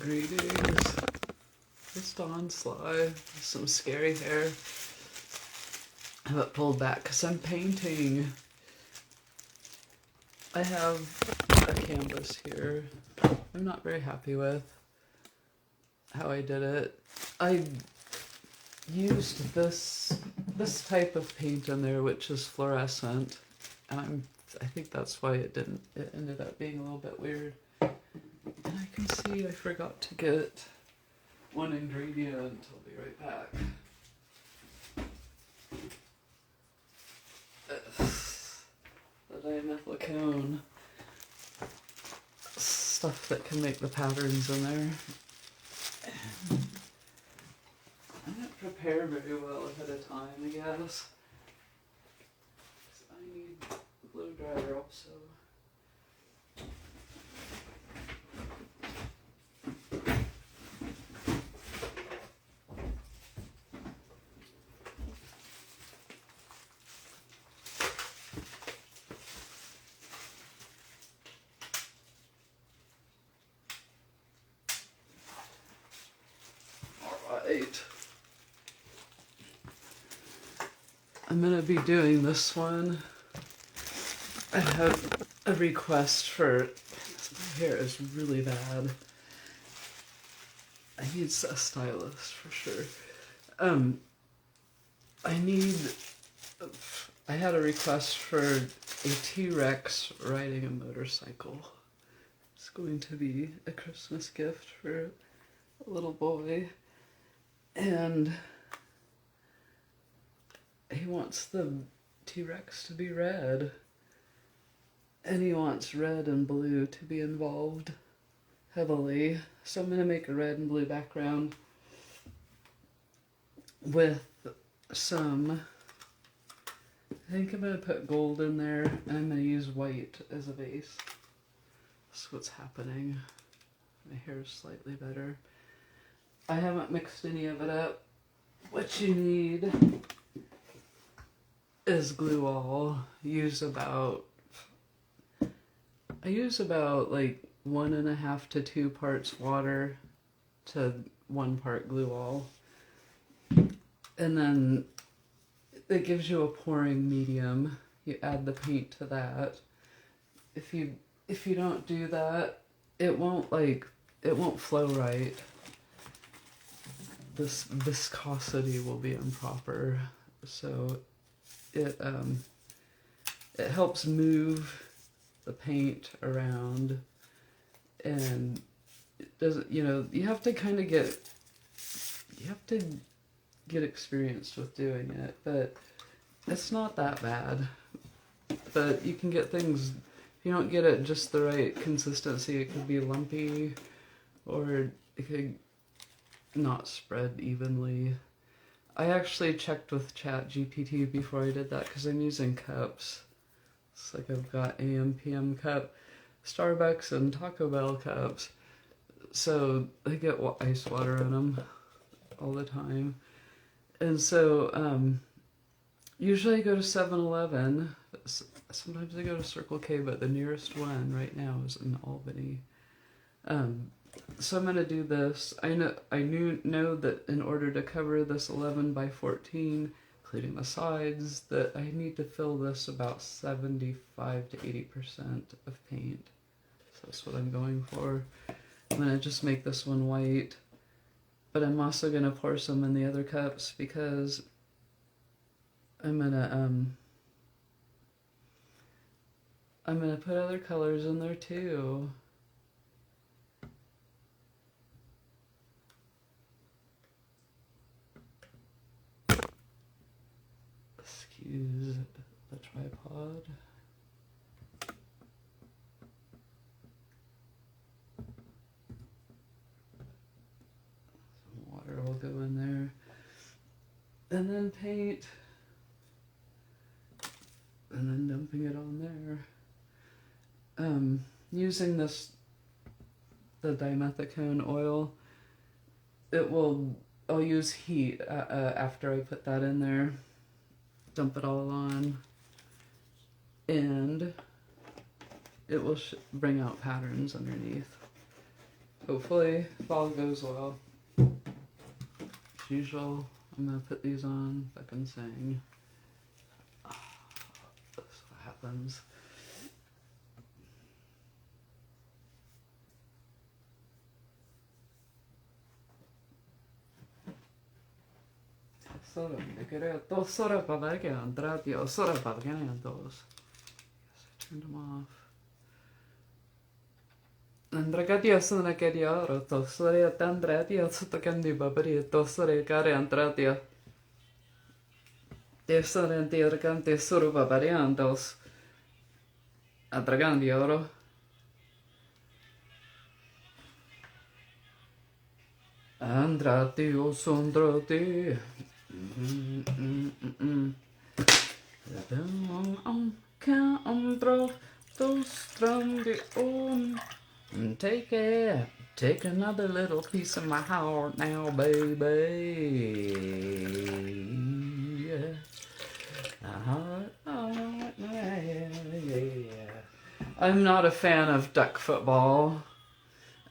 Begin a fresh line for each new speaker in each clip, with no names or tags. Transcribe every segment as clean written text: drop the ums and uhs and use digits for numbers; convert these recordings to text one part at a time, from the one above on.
Greetings. It's Dawn Sly. Some scary hair. I have it pulled back because I'm painting. I have a canvas here I'm not very happy with how I did it. I used this type of paint in there, which is fluorescent, and I think that's why it ended up being a little bit weird. And I can see I forgot to get one ingredient. I'll be right back. The dimethylcone. Stuff that can make the patterns in there. I didn't prepare very well ahead of time, I guess. I need a blow dryer also. I'm going to be doing this one. I have a request for, my hair is really bad. I need a stylist for sure. I had a request for a T-Rex riding a motorcycle. It's going to be a Christmas gift for a little boy. And he wants the T-Rex to be red. And he wants red and blue to be involved heavily. So I'm going to make a red and blue background with some, I think I'm going to put gold in there, and I'm going to use white as a base. That's what's happening. My hair is slightly better. I haven't mixed any of it up. What you need is glue all. I use about like 1.5 to 2 parts water to 1 part glue all. And then it gives you a pouring medium. You add the paint to that. If you don't do that, it won't flow right. This viscosity will be improper. So it helps move the paint around, and it doesn't, you have to kind of get experienced with doing it, but it's not that bad. But you can get things, if you don't get it just the right consistency, it could be lumpy, or it could not spread evenly. I actually checked with ChatGPT before I did that because I'm using cups. It's like I've got AM, PM cup, Starbucks and Taco Bell cups. So they get ice water in them all the time. And so usually I go to 7-Eleven. Sometimes I go to Circle K, but the nearest one right now is in Albany. So I'm going to do this. I know that in order to cover this 11 by 14, including the sides, that I need to fill this about 75 to 80% of paint. So that's what I'm going for. I'm going to just make this one white, but I'm also going to pour some in the other cups because I'm going to put other colors in there too. Excuse the tripod. Some water will go in there. And then paint. And then dumping it on there. Using the dimethicone oil, I'll use heat after I put that in there. Dump it all on, and it will bring out patterns underneath. Hopefully fall goes well. As usual, I'm gonna put these on if I can sing. That's what happens. Solo me quería dos soras para que andar, tío. Soras para que dos. Yes, I turned them off. Andra Dios na quería roto, soria tandra Dios to candy babri, to soria care andra Dios. Dios soria tierra cante suru babariandos. Adragandi oro. Andra Dios andra Dios. Count those strong on. Take it. Take another little piece of my heart now, baby. I'm not a fan of duck football.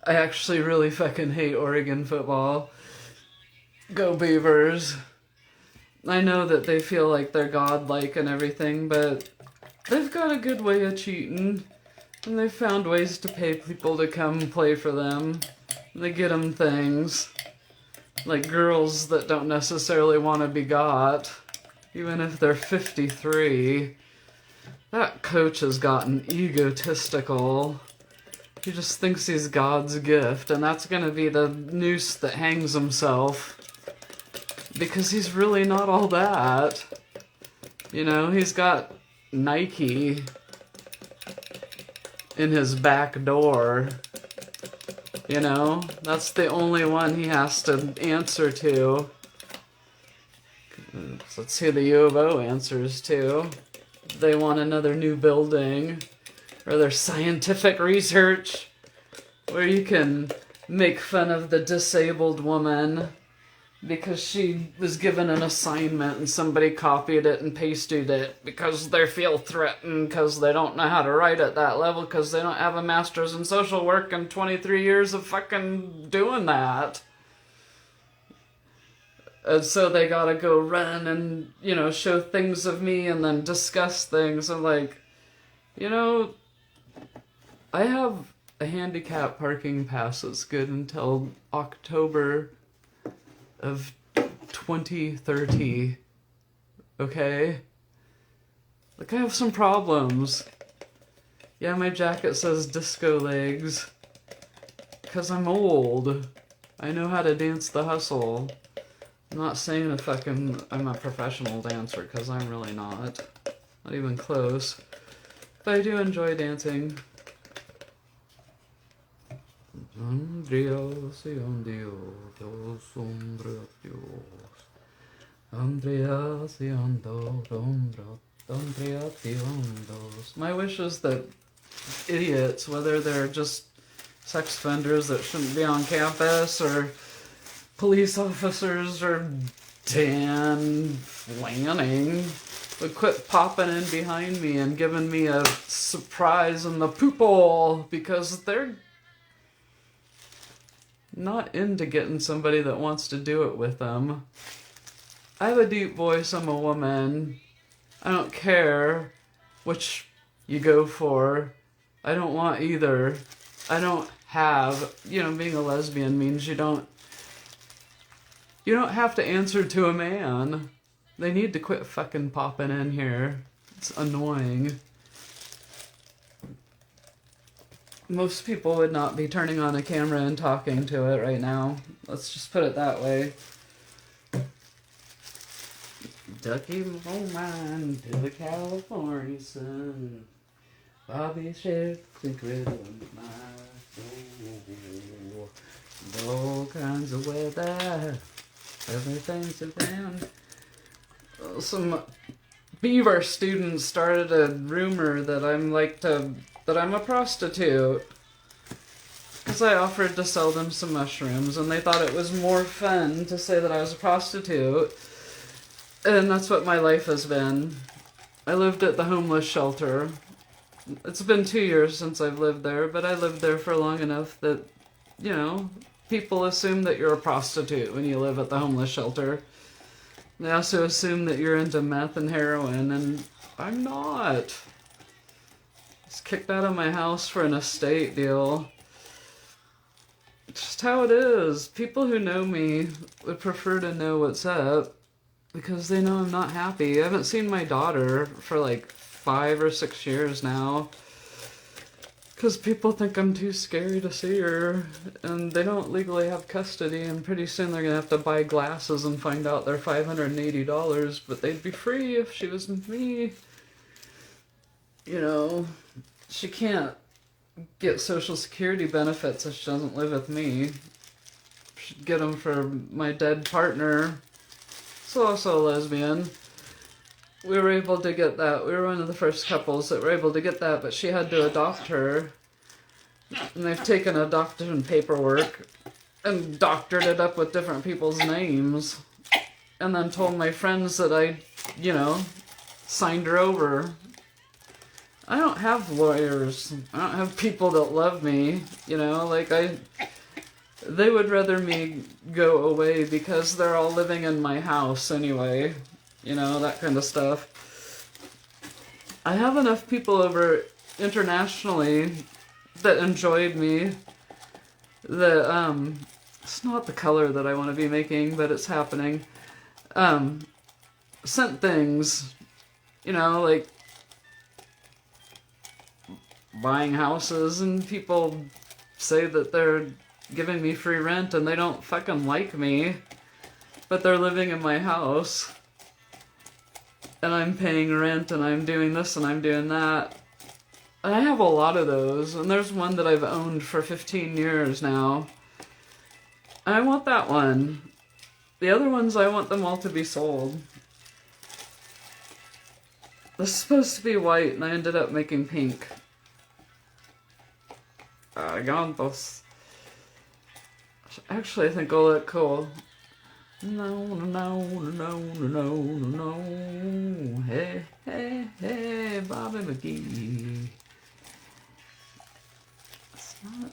I actually really fucking hate Oregon football. Go Beavers. I know that they feel like they're godlike and everything, but they've got a good way of cheating. And they found ways to pay people to come play for them. They get them things. Like girls that don't necessarily want to be got. Even if they're 53. That coach has gotten egotistical. He just thinks he's God's gift. And that's going to be the noose that hangs himself. Because he's really not all that. You know, he's got Nike in his back door. You know, that's the only one he has to answer to. Let's see who the U of O answers to. They want another new building, or their scientific research, where you can make fun of the disabled woman because she was given an assignment and somebody copied it and pasted it because they feel threatened because they don't know how to write at that level because they don't have a master's in social work and 23 years of fucking doing that. And so they gotta go run and, you know, show things of me and then discuss things. And like, you know, I have a handicap parking pass that's good until October of 2030, okay? Like, I have some problems. Yeah, my jacket says disco legs. 'Cause I'm old. I know how to dance the hustle. I'm not saying I'm a professional dancer, 'cause I'm really not. Not even close. But I do enjoy dancing. Andreas y Dios, Andreas y Andreas. My wish is that idiots, whether they're just sex offenders that shouldn't be on campus, or police officers, or Dan Lanning, would quit popping in behind me and giving me a surprise in the poop hole, because they're not into getting somebody that wants to do it with them. I have a deep voice, I'm a woman. I don't care which you go for. I don't want either. I don't have, you know, being a lesbian means you don't have to answer to a man. They need to quit fucking popping in here. It's annoying. Most people would not be turning on a camera and talking to it right now. Let's just put it that way. Ducky mine to the California sun. Bobby shifts and rhythm my soul. All kinds of weather. Everything's around. Some Beaver students started a rumor that I'm a prostitute. Because I offered to sell them some mushrooms, and they thought it was more fun to say that I was a prostitute. And that's what my life has been. I lived at the homeless shelter. It's been 2 years since I've lived there, but I lived there for long enough that you know, people assume that you're a prostitute when you live at the homeless shelter. They also assume that you're into meth and heroin, and I'm not. I was kicked out of my house for an estate deal. It's just how it is. People who know me would prefer to know what's up because they know I'm not happy. I haven't seen my daughter for like 5 or 6 years now because people think I'm too scary to see her, and they don't legally have custody, and pretty soon they're gonna have to buy glasses and find out they're $580, but they'd be free if she was with me. You know, she can't get Social Security benefits if she doesn't live with me. She'd get them for my dead partner. So also a lesbian. We were able to get that. We were one of the first couples that were able to get that, but she had to adopt her. And they've taken adoption paperwork and doctored it up with different people's names. And then told my friends that I, you know, signed her over. I don't have lawyers. I don't have people that love me, you know, like they would rather me go away because they're all living in my house anyway. You know, that kind of stuff. I have enough people over internationally that enjoyed me that, it's not the color that I want to be making, but it's happening. Sent things, you know, like buying houses, and people say that they're giving me free rent and they don't fucking like me, but they're living in my house. And I'm paying rent, and I'm doing this, and I'm doing that. And I have a lot of those, and there's one that I've owned for 15 years now. And I want that one. The other ones, I want them all to be sold. This is supposed to be white, and I ended up making pink. Gantos. Actually, I think it'll look cool. No, no, no, no, no, no, no. Hey, hey, hey, Bobby McGee. It's not...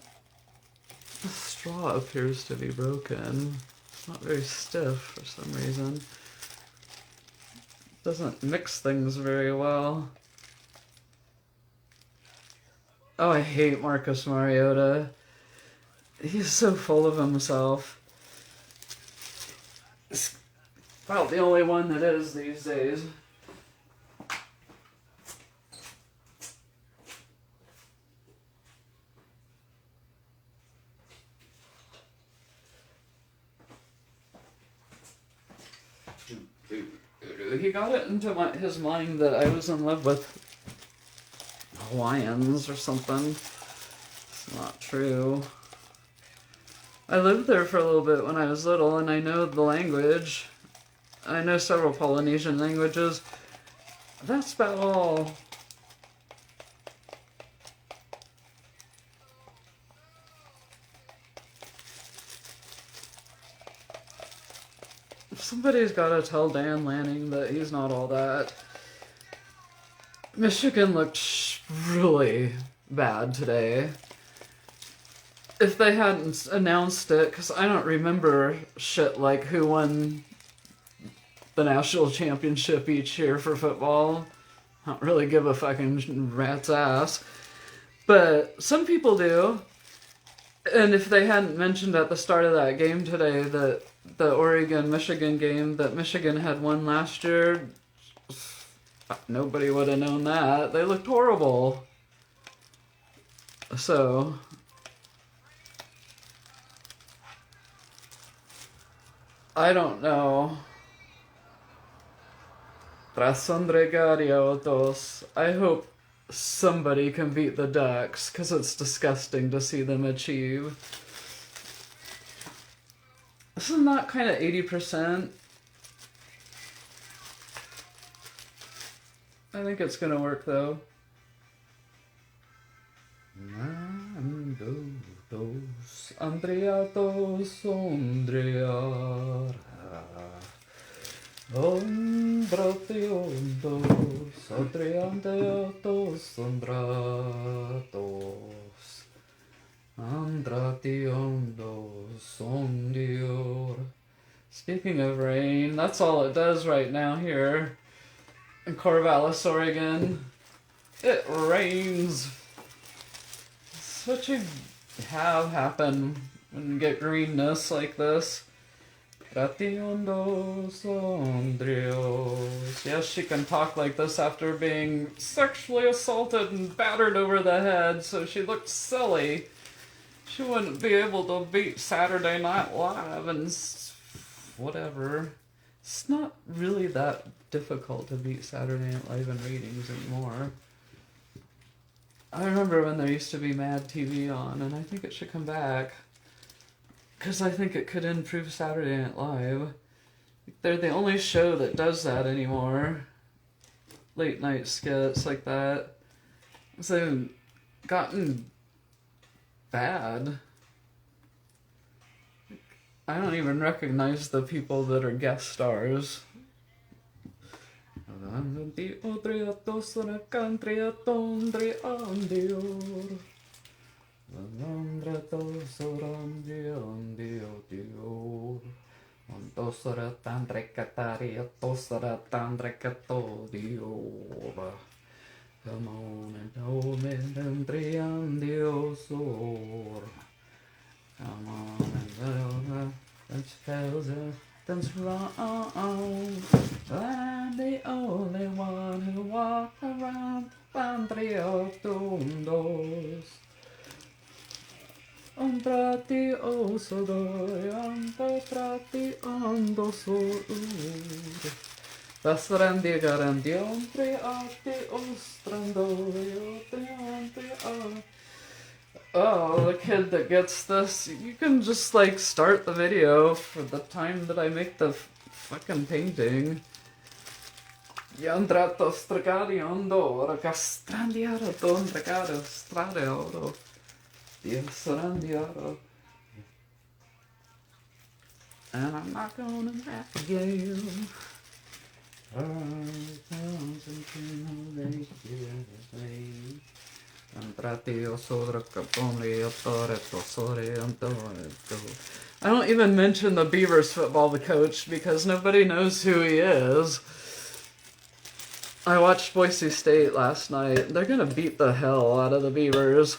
The straw appears to be broken. It's not very stiff for some reason. It doesn't mix things very well. Oh, I hate Marcus Mariota. He's so full of himself. It's about the only one that is these days. He got it into his mind that I was in love with Hawaiians or something. It's not true. I lived there for a little bit when I was little, and I know the language. I know several Polynesian languages. That's about all. Somebody's got to tell Dan Lanning that he's not all that. Michigan looked really bad today. If they hadn't announced it, because I don't remember shit like who won the national championship each year for football. I don't really give a fucking rat's ass. But some people do. And if they hadn't mentioned at the start of that game today that the Oregon-Michigan game that Michigan had won last year, nobody would have known that. They looked horrible. So... I don't know. I hope somebody can beat the Ducks, because it's disgusting to see them achieve. Isn't that kind of 80%? I think it's gonna work though. Andreatos, Andrea. Ombrationdos, Andreanteatos, Ombratos. Andrati ondo son dior. Speaking of rain, that's all it does right now here in Corvallis, Oregon. It rains. It's what you have happen when you get greenness like this. Yes, she can talk like this after being sexually assaulted and battered over the head, so she looked silly. She wouldn't be able to beat Saturday Night Live and whatever. It's not really that difficult to beat Saturday Night Live in ratings anymore. I remember when there used to be Mad TV on, and I think it should come back. Because I think it could improve Saturday Night Live. They're the only show that does that anymore. Late night skits like that. So, gotten bad. I don't even recognize the people that are guest stars. Come on and hold me and come on and let's dance wrong. I'm the only one who walk around Pandriotundos. Ondrati osodoi, andrati ondosor. Vasrandi garandi ondri ati ostrandoi, ondri. Oh, the kid that gets this, you can just like start the video for the time that I make the fucking painting. Yandrato stragadi ondo, ragastrandiaro don regado strade oro. Diosrandiaro. And I'm not gonna laugh again. I don't even mention the Beavers football coach because nobody knows who he is. I watched Boise State last night. They're gonna beat the hell out of the Beavers.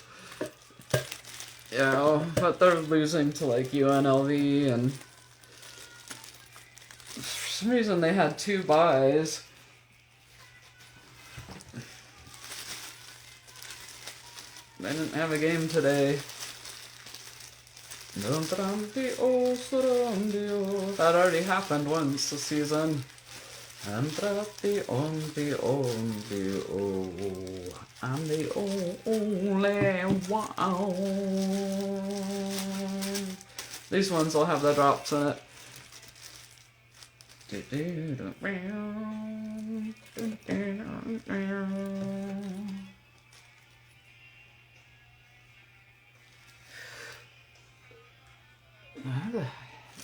You know, but they're losing to like UNLV, and for some reason they had 2 byes. They didn't have a game today. That already happened once this season. I'm the only one. These ones will have the drops in it.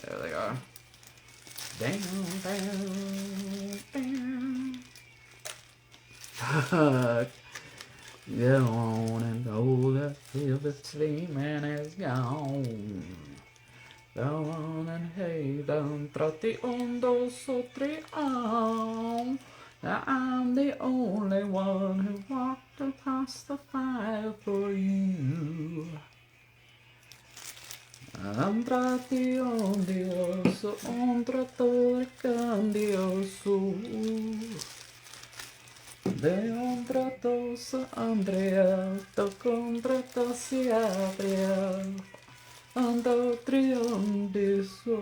There they are. Fuck. Go on and go that till the sleeping is gone. Go on and hey, don't trot the ondo so three on. I'm the only one who walked past the fire for you. Andrati ondioso, ondratore candioso. De ondratos Andrea, to contratos si apria. Ando triondiso,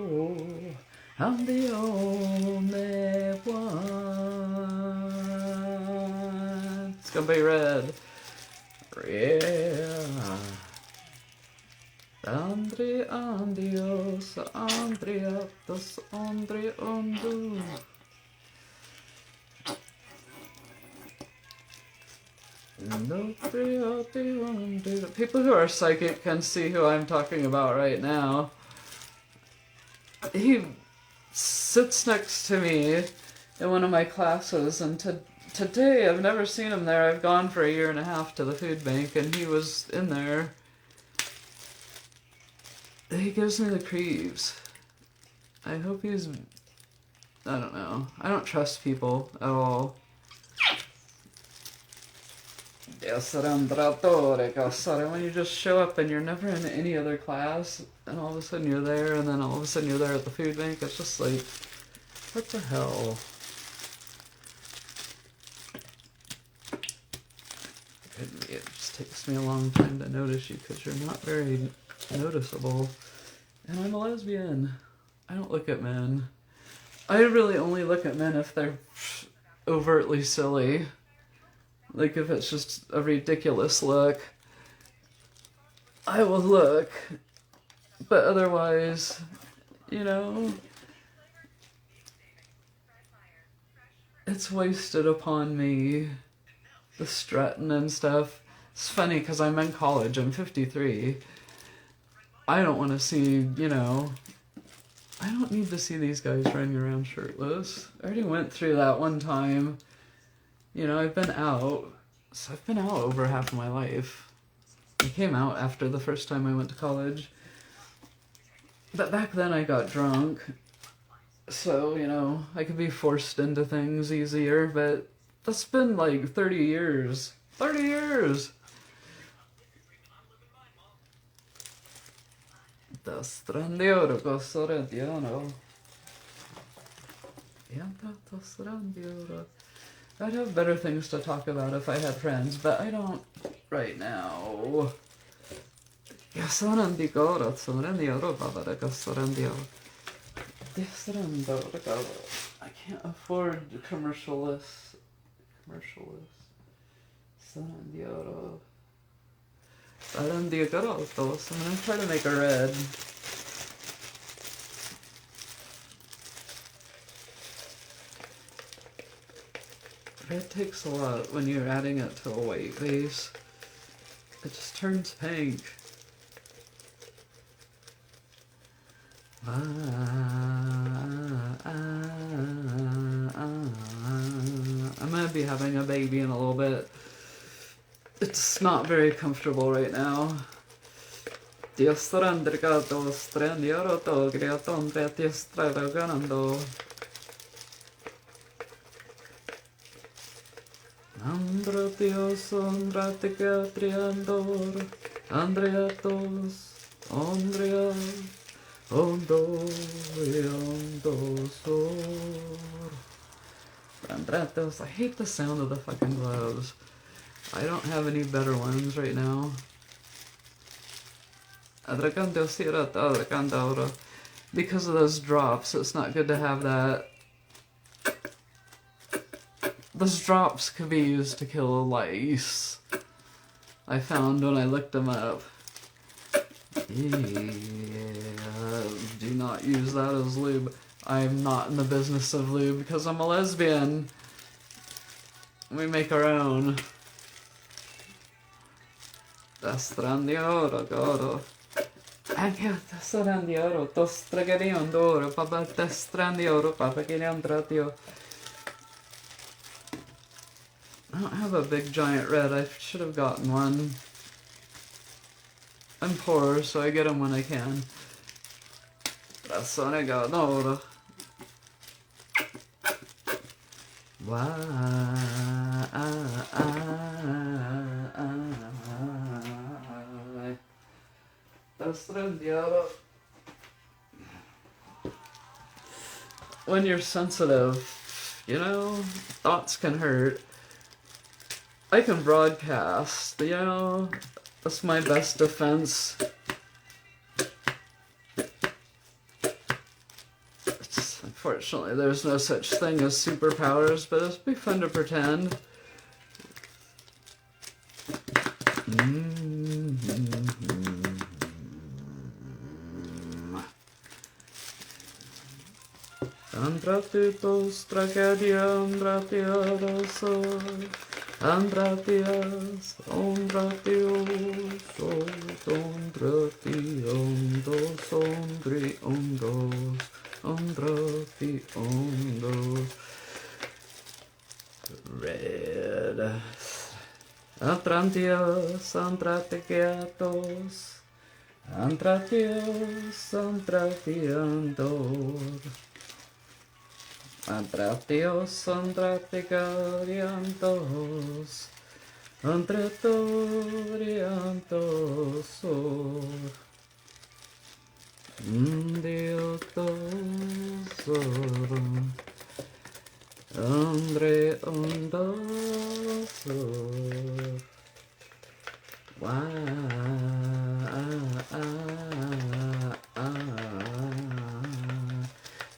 I'm the only one. It's gonna be red. Yeah. Andre andios, andriatos, andre ondu. People who are psychic can see who I'm talking about right now. He sits next to me in one of my classes, and today I've never seen him there. I've gone for 1.5 years to the food bank, and he was in there. He gives me the creeps. I hope he's... I don't know. I don't trust people at all. When you just show up and you're never in any other class, and all of a sudden you're there, and then all of a sudden you're there at the food bank, it's just like, what the hell? It just takes me a long time to notice you because you're not very noticeable. And I'm a lesbian. I don't look at men. I really only look at men if they're overtly silly. Like if it's just a ridiculous look, I will look. But otherwise, you know, it's wasted upon me. The strutting and stuff. It's funny because I'm in college. I'm 53. I don't want to see, you know, I don't need to see these guys running around shirtless. I already went through that one time. You know, I've been out. So I've been out over half of my life. I came out after the first time I went to college. But back then I got drunk. So, you know, I could be forced into things easier, but that's been like 30 years. 30 years! I'd have better things to talk about if I had friends, but I don't right now. I can't afford commercialists. I'm gonna try to make a red. Red takes a lot when you're adding it to a white base. It just turns pink. I'm gonna be having a baby in a little bit. It's not very comfortable right now. I hate the sound of the fucking gloves. I don't have any better ones right now. Because of those drops, it's not good to have that. Those drops could be used to kill lice. I found when I looked them up. Yeah, do not use that as lube. I'm not in the business of lube because I'm a lesbian. We make our own. I don't have a big giant red. I should have gotten one. I'm poor, so I get them when I can. When you're sensitive, you know, thoughts can hurt. I can broadcast, you know, that's my best defense. Unfortunately, there's no such thing as superpowers, but it'd be fun to pretend. Andratitos tragedia Andratias, ondratios, ondrationdos, ondrationdos. Red. Atrantios, andratequiatos, Antratios, antratiantor. Antratios, antraticariantos. Antratoriantos. Diotosor. Andre ondosor.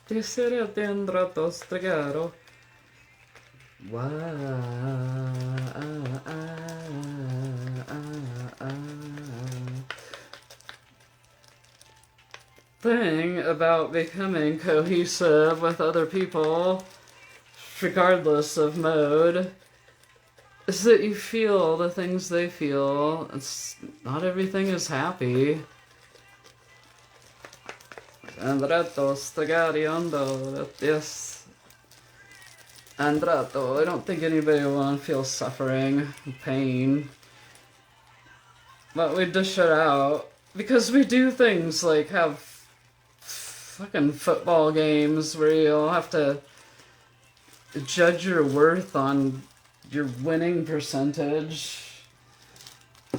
Ti seria dentro tostrigaro. Thing about becoming cohesive with other people, regardless of mode, is that you feel the things they feel. Not everything is happy. Andrato stragariando, yes. Andrato, I don't think anybody will want to feel suffering, pain. But we dish it out. Because we do things like have fucking football games where you'll have to judge your worth on your winning percentage. I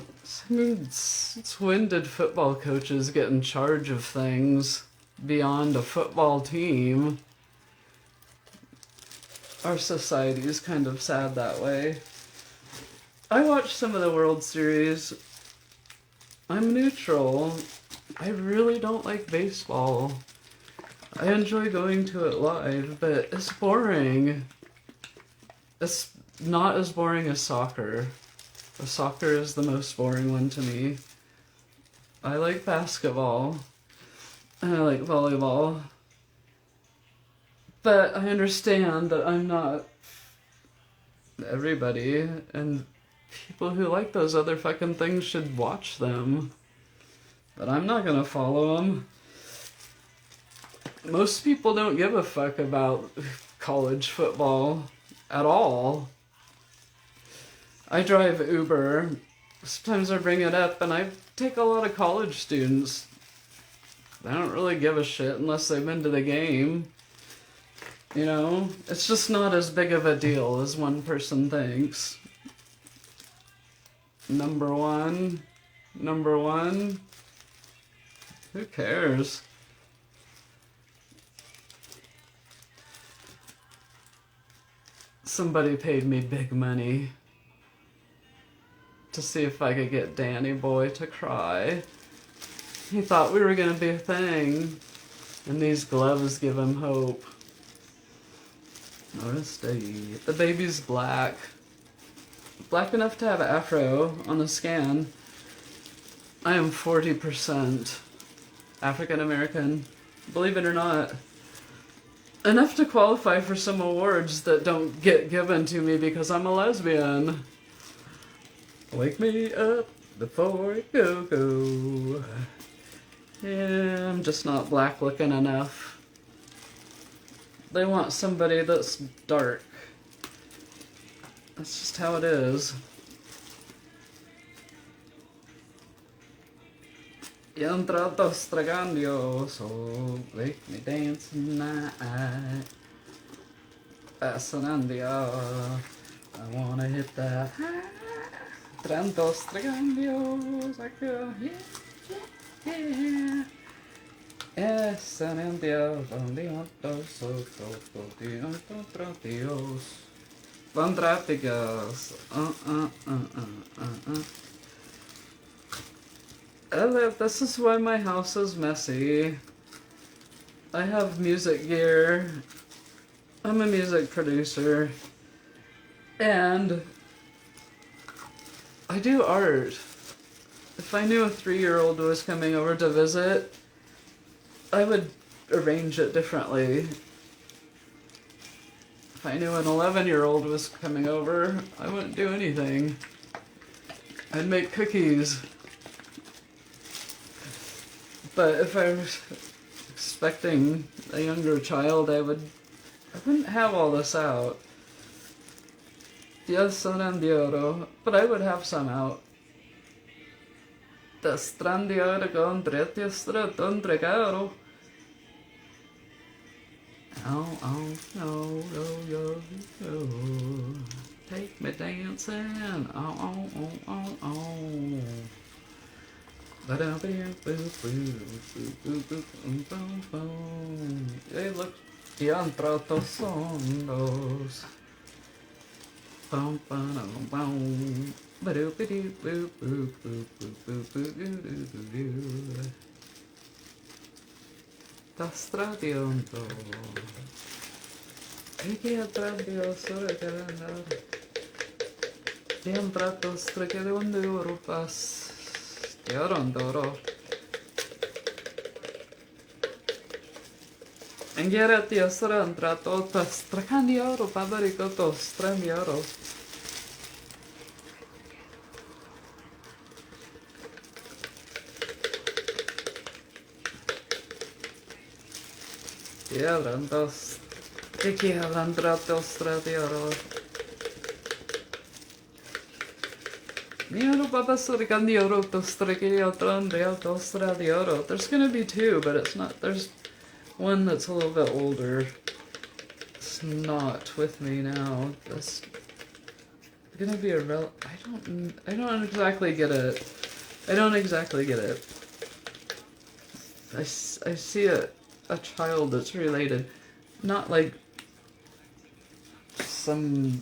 mean, since when did football coaches get in charge of things beyond a football team? Our society is kind of sad that way. I watched some of the World Series. I'm neutral. I really don't like baseball. I enjoy going to it live, but it's boring. It's not as boring as soccer. Soccer is the most boring one to me. I like basketball. And I like volleyball. But I understand that I'm not everybody, and people who like those other fucking things should watch them. But I'm not gonna follow them. Most people don't give a fuck about college football at all. I drive Uber. Sometimes I bring it up, and I take a lot of college students. They don't really give a shit unless they've been to the game. You know? It's just not as big of a deal as one person thinks. Number one. Who cares? Somebody paid me big money to see if I could get Danny Boy to cry. He thought we were gonna be a thing, and these gloves give him hope. The baby's black. Black enough to have an afro on a scan. I am 40% African American, believe it or not. Enough to qualify for some awards that don't get given to me because I'm a lesbian. Wake me up before it go. Yeah, I'm just not black looking enough. They want somebody that's dark. That's just how it is. Io entrato stragando, so make me dance tonight. Passanandia, I wanna hit that high. Tranto stragando, like yeah. Passanandia, donde Dios. Fantáticas. This is why my house is messy. I have music gear. I'm a music producer. And I do art. If I knew a 3-year-old was coming over to visit, I would arrange it differently. If I knew an 11-year-old was coming over, I wouldn't do anything. I'd make cookies. But if I was expecting a younger child, I wouldn't have all this out. Yes, and oro, but I would have some out. The strandiare con tretja stratton trecaro. Oh, oh, no, no, no, no. Take me dancing. Oh, oh, oh, oh, oh. Hey, look, diantra tos sondos. Bum, bum, bum, bum. Tastradionto. Iki atradio sore calendar. Diantratos trekedonde Europas. Diorondoro. Engherati asrantrato tastrakandi Europa barikoto strandioro. Diabrantos. Iki avantrato stradioro. There's gonna be two, but it's not. There's one that's a little bit older. It's not with me now. That's gonna be a I don't exactly get it. I don't exactly get it. I see a child that's related, not like some.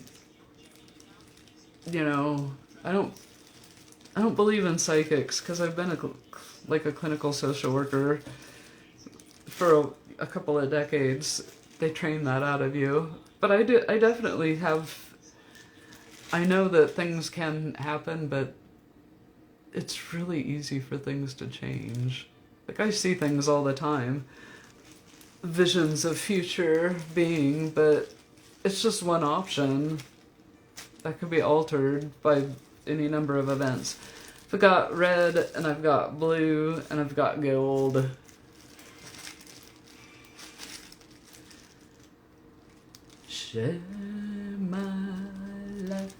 I don't believe in psychics because I've been a clinical social worker for a couple of decades. They train that out of you. But I definitely have. I know that things can happen, but it's really easy for things to change. Like, I see things all the time. Visions of future being, but it's just one option that could be altered by any number of events. I've got red, and I've got blue, and I've got gold. Share my life,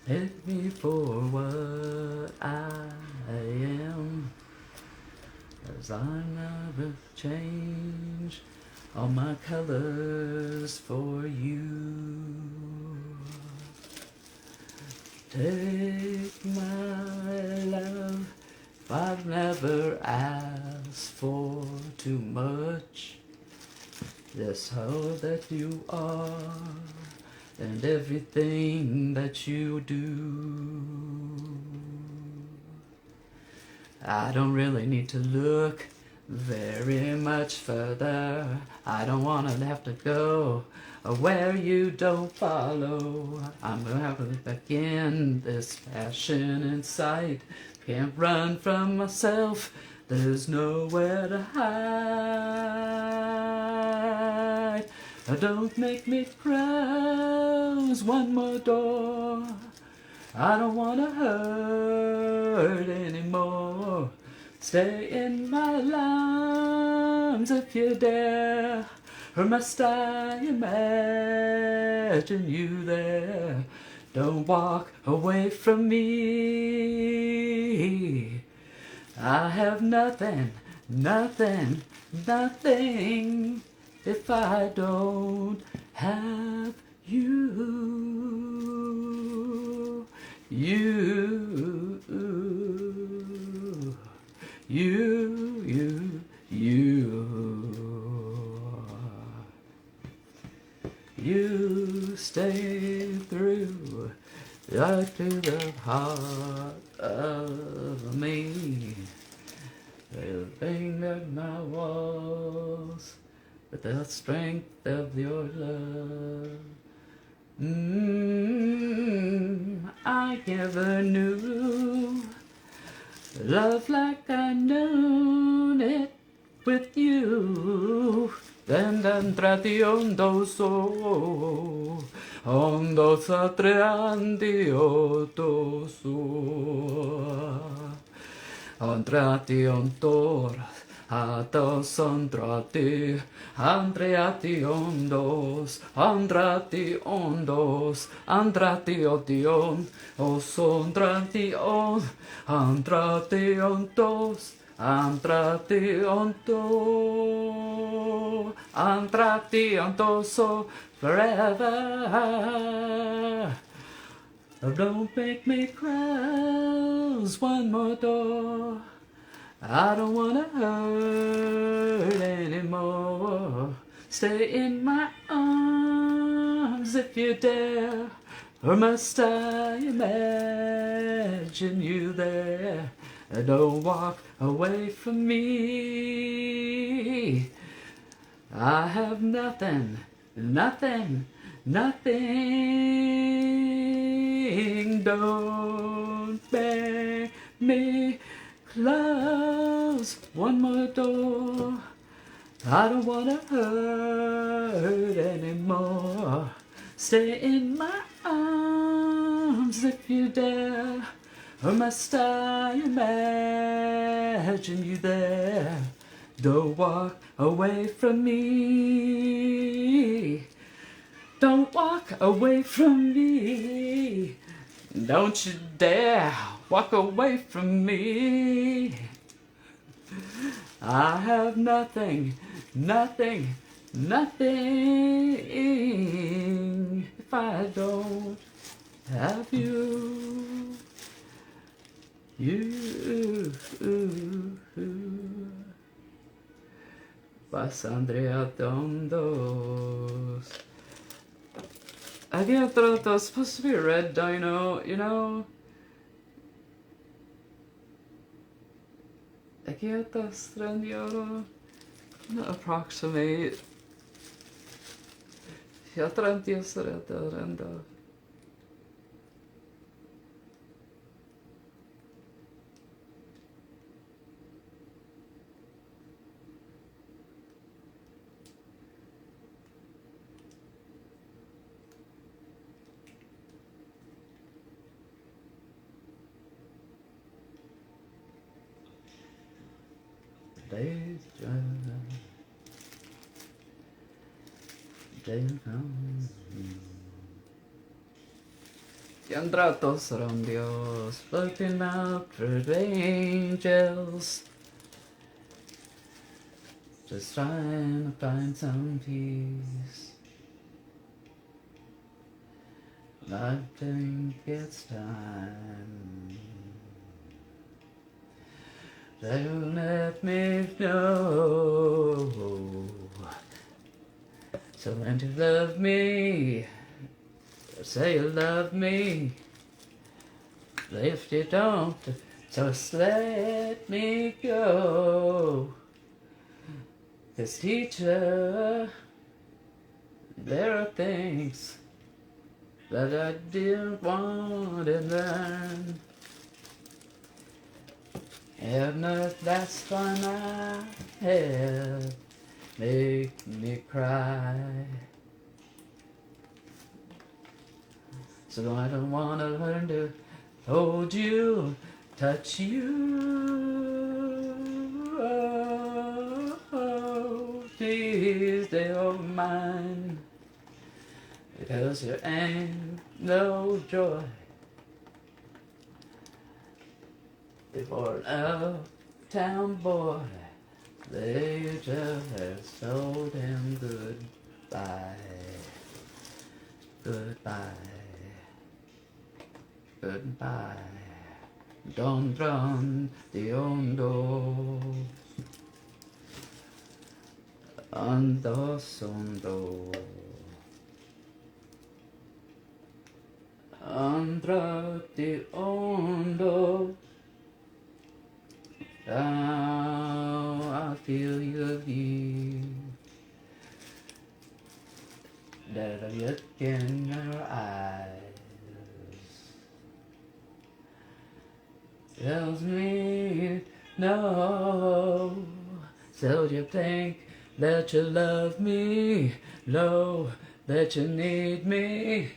take me for what I am, 'cause I never change all my colors for you. Take my love, I've never asked for too much. Just all that you are and everything that you do. I don't really need to look very much further. I don't want to have to go where you don't follow. I'm gonna have to begin this passion inside. Can't run from myself. There's nowhere to hide. Don't make me close one more door. I don't wanna hurt anymore. Stay in my arms if you dare. Or must I imagine you there? Don't walk away from me. I have nothing, nothing, nothing if I don't have you. You. You stay through right to the heart of me. They'll bang at my walls with the strength of your love. I never knew love like I knew it with you. Then hondo so, hondo satriandi otoso, ontrati ontor, Atos andrati, andreati ondos, andrati ondos, andrati odion, os andrati on, andrati ondos, andrati onto, andrati ontoso, forever. Oh, don't make me close one more door. I don't wanna hurt anymore. Stay in my arms if you dare, or must I imagine you there? Don't walk away from me. I have nothing, nothing, nothing. Don't make me close one more door. I don't wanna hurt anymore. Stay in my arms if you dare, or must I imagine you there? Don't walk away from me. Don't walk away from me. Don't you dare walk away from me. I have nothing, nothing, nothing if I don't have you. You. Pasandrea Dondos. I get that it's supposed to be a red dino, you know? I get that strändioro. Approximate. Jag tror inte jag ser rätt där ändå. Yandratos around Dios, looking out for the angels, just trying to find some peace. I think it's time they will let me know. So when you love me, say you love me. If you don't, just let me go. 'Cause teacher, there are things that I didn't want to learn. And the last one I had make me cry. So I don't want to learn to hold you, touch you. Oh, please stay on mine. Because there ain't no joy before an uptown boy. They just have told him goodbye. Goodbye. Goodbye. Don't run the hondo. Ando sondo. Andra the hondo. Now I feel your view. That I look in your eyes. Tells me no. So you think that you love me? No, that you need me.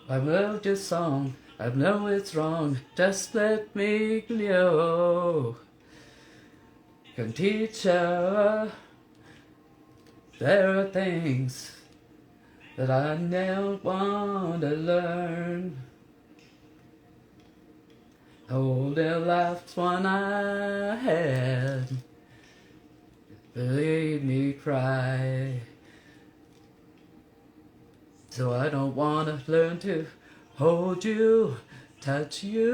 I wrote your song, I know it's wrong. Just let me know. can teach her. There are things that I never want to learn. Oh, the last one I had, made me cry. So I don't want to learn to hold you, touch you,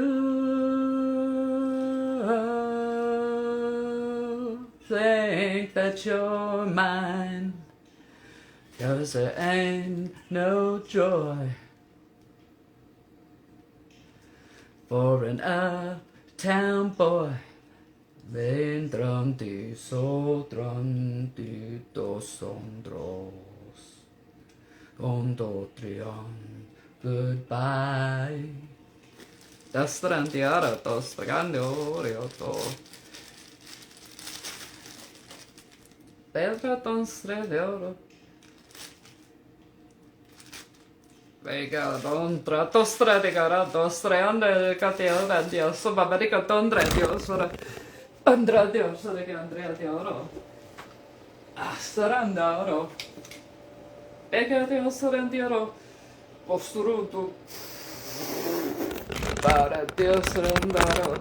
think that you're mine. 'Cause there ain't no joy for an uptown boy laying tronti so tronti dos ondros. Ondo trion, goodbye. Dastranti aratos, pagando orioto. Belgaton streleoro. Vega don trato stradicara dostre ande cateo radio so baberica don radio sora andradio sora che andrea di oro. Ah, saranda oro. Vega de sorandi oro. Posturuto. Para Dios sorandaro.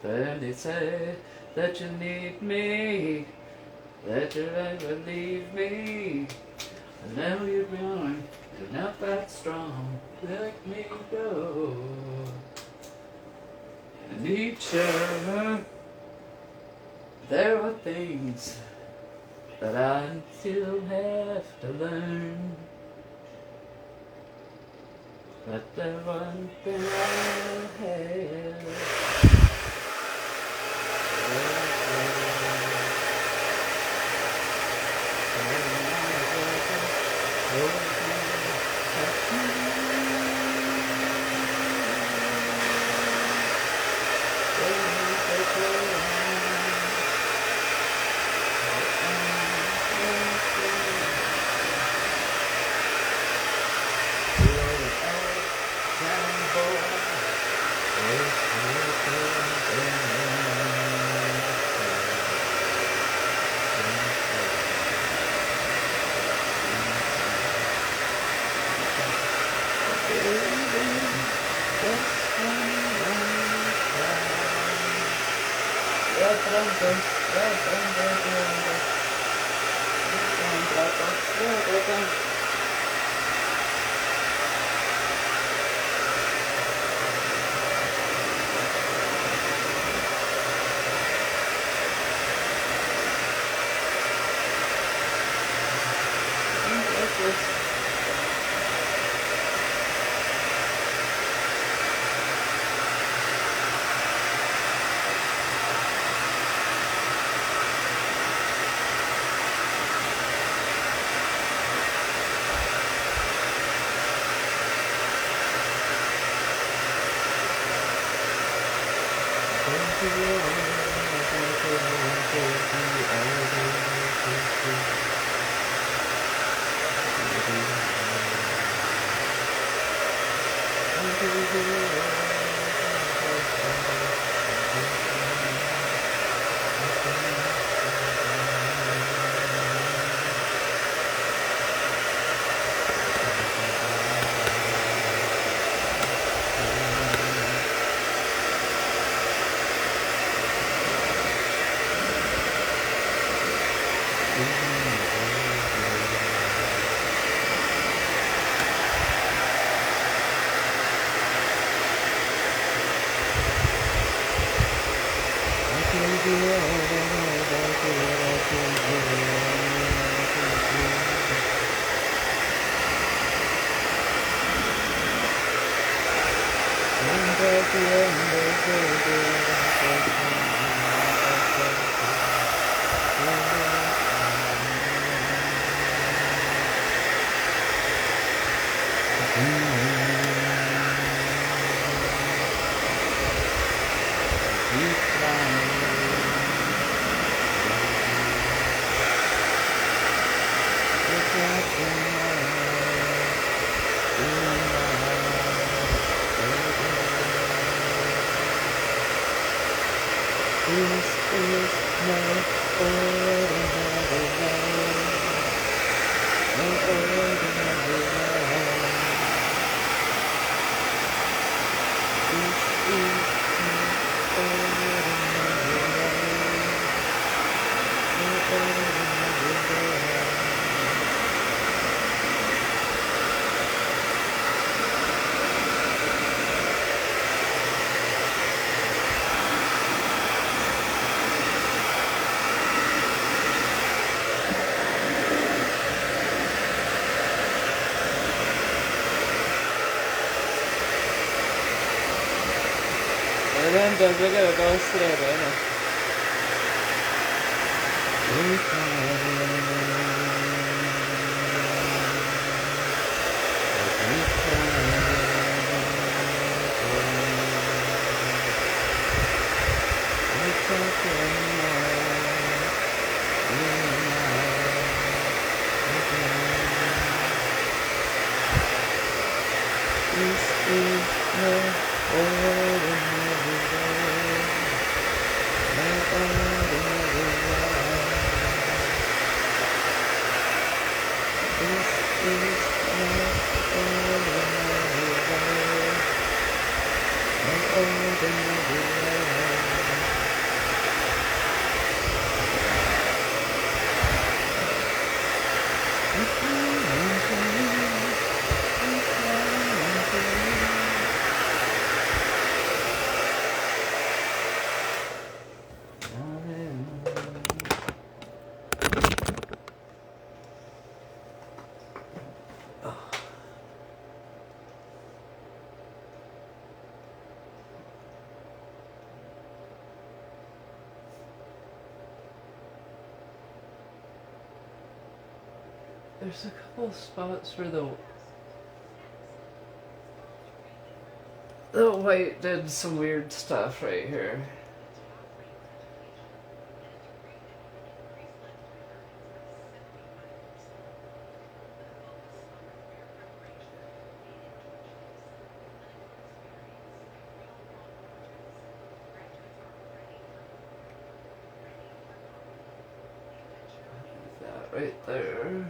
Then they say that you need me, that you never leave me. And now you're going, you're not that strong, let me go. And each other, there are things that I still have to learn. But there one thing I have. This is no ordinary love. No ordinary love. This is no ordinary love. No ordinary love. Renda bigger goes through there. This is no ordinary love. No ordinary love. This is no ordinary love. No ordinary love. There's a couple spots where the white did some weird stuff right here. That right there.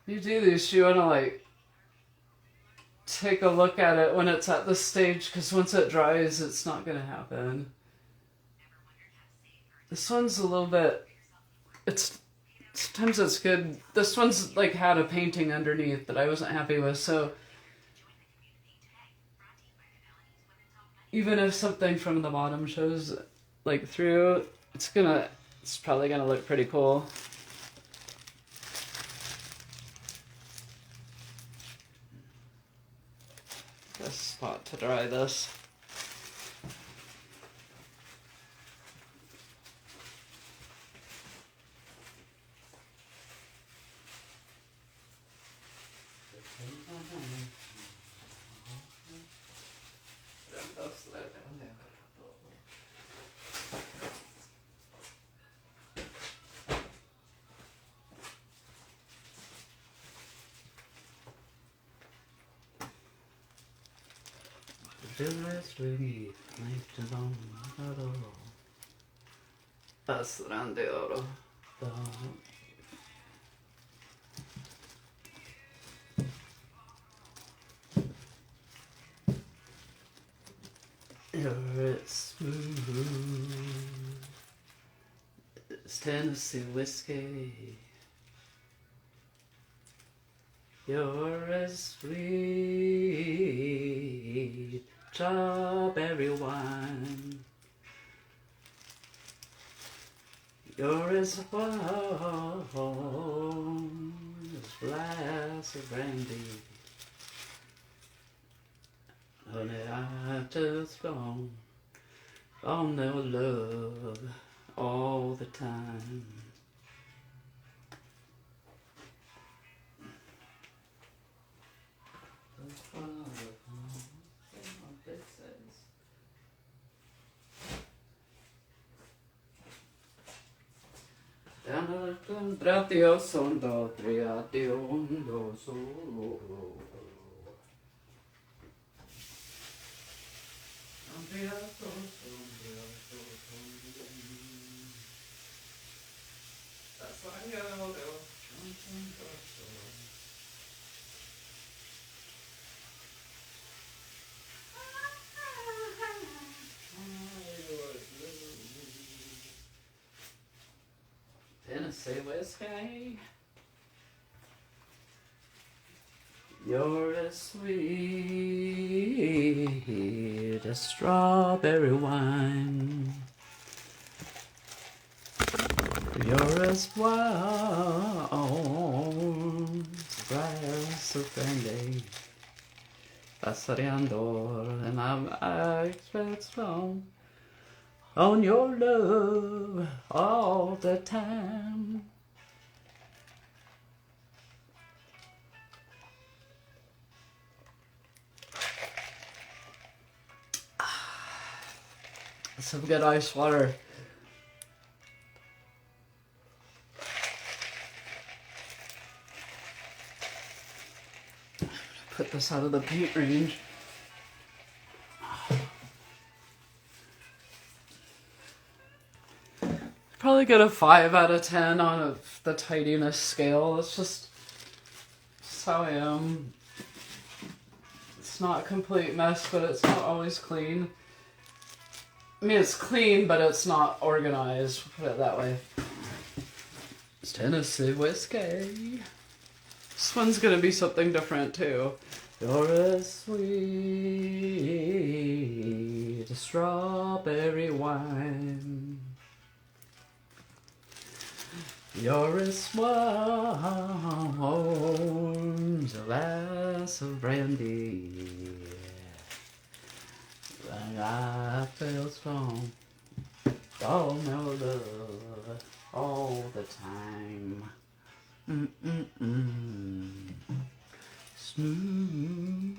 You do these, you wanna like take a look at it when it's at this stage, because once it dries, it's not gonna happen. This one's a little bit, sometimes it's good. This one's like had a painting underneath that I wasn't happy with, so even if something from the bottom shows like through, it's probably gonna look pretty cool. Best spot to dry this. Passerán de oro. You're smooth. It's Tennessee whiskey. You're as sweet strawberry wine. You're as warm as glass of brandy. Honey, I've just gone their love all the time. Andratio sondo triatio so. Tennessee whiskey, you're as sweet as strawberry wine. You're as warm as glass of brandy. Pasareando, and I'm expect strong on your love all the time. Some good ice water. Put this out of the paint range. Probably get a 5 out of 10 on the tidiness scale. It's just how I am. It's not a complete mess, but it's not always clean. I mean, it's clean, but it's not organized. Put it that way. It's Tennessee whiskey. This one's gonna be something different too. You're as sweet as strawberry wine. You're as warm as a glass of brandy. And I feel strong, all my love, all the time. Smooth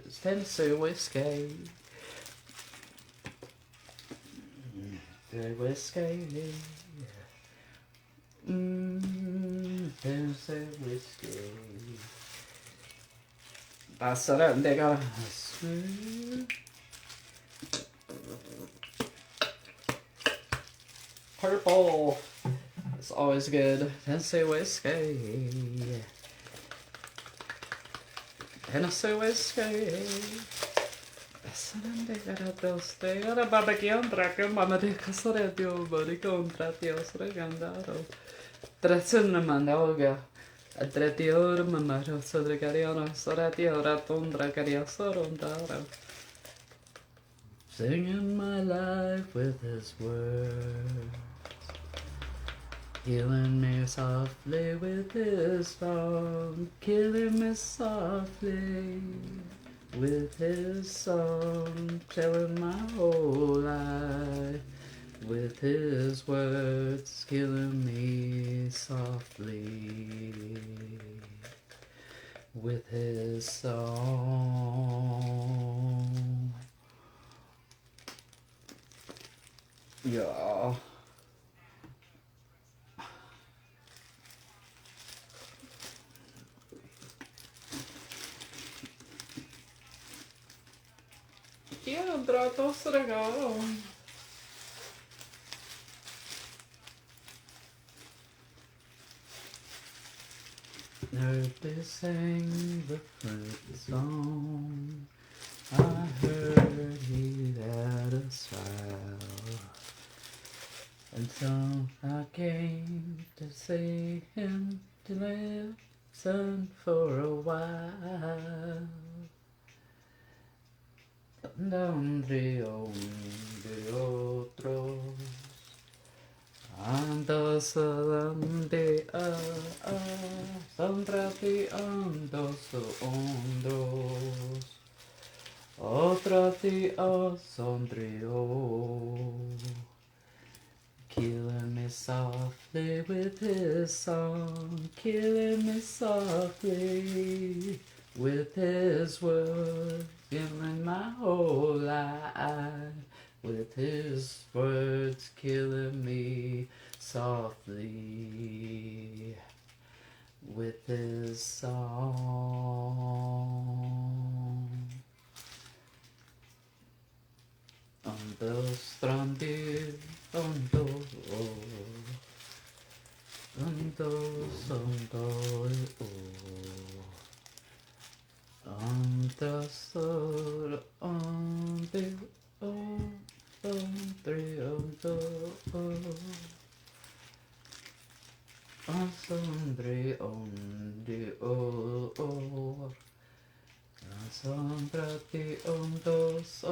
as Tennessee whiskey. Whiskey. Tennessee whiskey. Pass it out and they got smooth. Purple. It's always good. Tennessee whiskey. Tennessee whiskey. Era babakiandra che mamma di casare di obori contra Dios regandaro. Trecen mandoga. Adretior mamaro sodregariano soratio ratondra caria sorondaro. Singing my life with his words. Healing me softly with his song. Killing me softly with his song, telling my whole life with his words, killing me softly with his song. Yeah. Yeah, trato regalo. Heard they sang the first song. I heard he had a smile. And so I came to see him to listen for a while. Entre otros andas adelante sonrateando hondos otra día sonrió, killing me softly with his song, killing me softly with his words, killing my whole life with his words, killing me softly with his song. Ando strandi, ando, ando, ando, ando, sur, ande, andre, ando, asandre, onde, Asombrati ondos,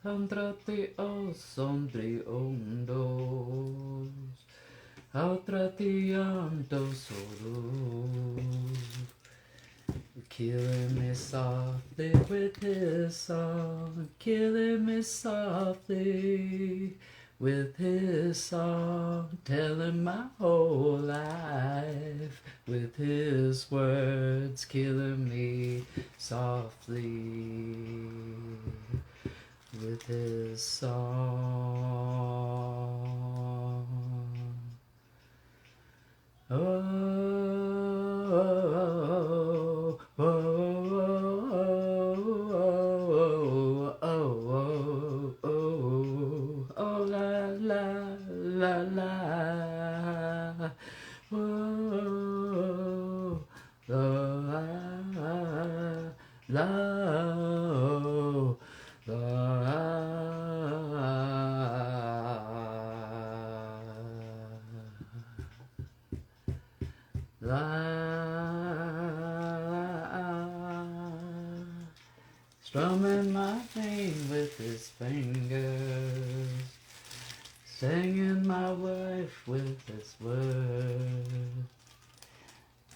andrati asombre ondos, altrati andos, killing me softly with his song, killing me softly with his song, telling my whole life with his words, killing me softly with his song. Oh, oh, oh, oh, oh, oh, oh, oh, la, la, la, la, oh, la, la, strumming my pain with his fingers, singing my wife with his words.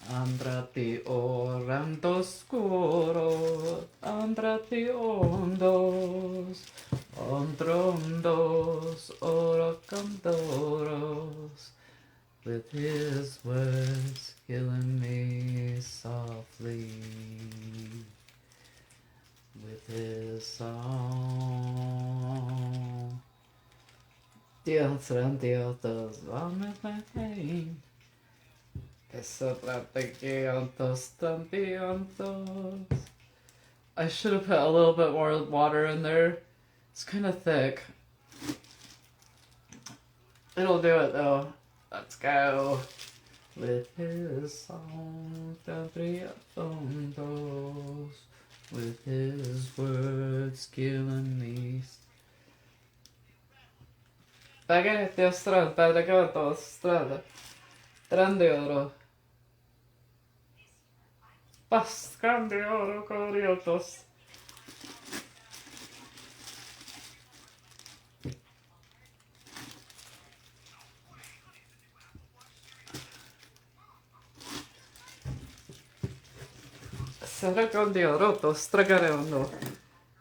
Andrati orando scuro, andrati ondos, ondrondos, orocandoros, with his words killing me softly, with his song. Dios and Dios does vomit my pain. I should have put a little bit more water in there. It's kind of thick. It'll do it though. Let's go. With his song, with his words killing me. Spaghetti a strada, pedregotto a strada. Grande oro. Pas, grande oro, coriotos. Sarà grande oro, stragareondo.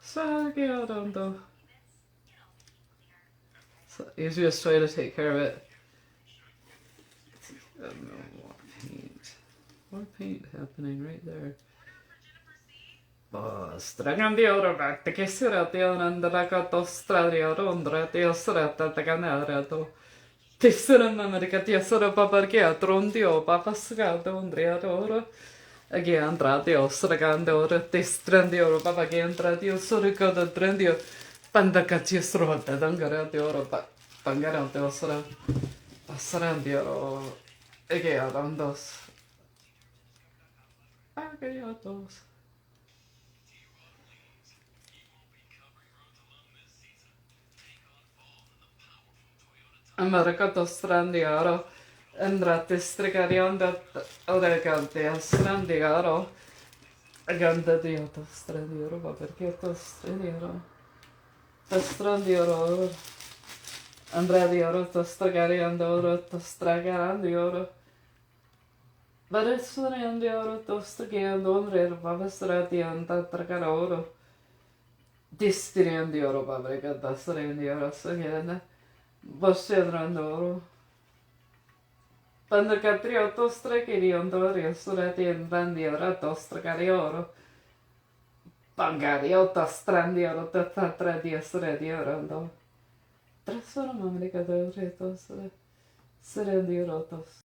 Stragareondo. So, easiest way to take care of it. Oh, no, more paint. More paint happening right there. Stragandi oro back. The Kisserati and the Rakato Stradio Rondra, the Osrata, the Canarato. Tisseran America, the Sora Papargia, Trondio, Papascato, Andrea Oro. Again, Tradio, Stragando, Tistrandio, Papagian Tradio, Sorico, the Trendio, Pandacati Strota, Dangaratio, Pangarante Osra, Passarandio, Again, Rondos. Agayotos. Americato Strandiaro, Andrate Stricarianda, Orecante Strandiaro, Aganda Dioto Strandioro, ma perché to Strandioro? To Strandioro, Andrea Dioro, to Stragariandoro, to Stragarandioro. Ma adesso ne andiamo, to Stragando, Andrea, Papa Stradianta, Tragaroro. Distiriandioro, Pabrica, da Strandioro, Sagana. Bossedrandoro. Pandacatrio tostra kiriondorio suratien bandiora tostra carioro. Pangario tostrandioro tatradio suradiorando. Trasformami le cadavere, sere di rotos.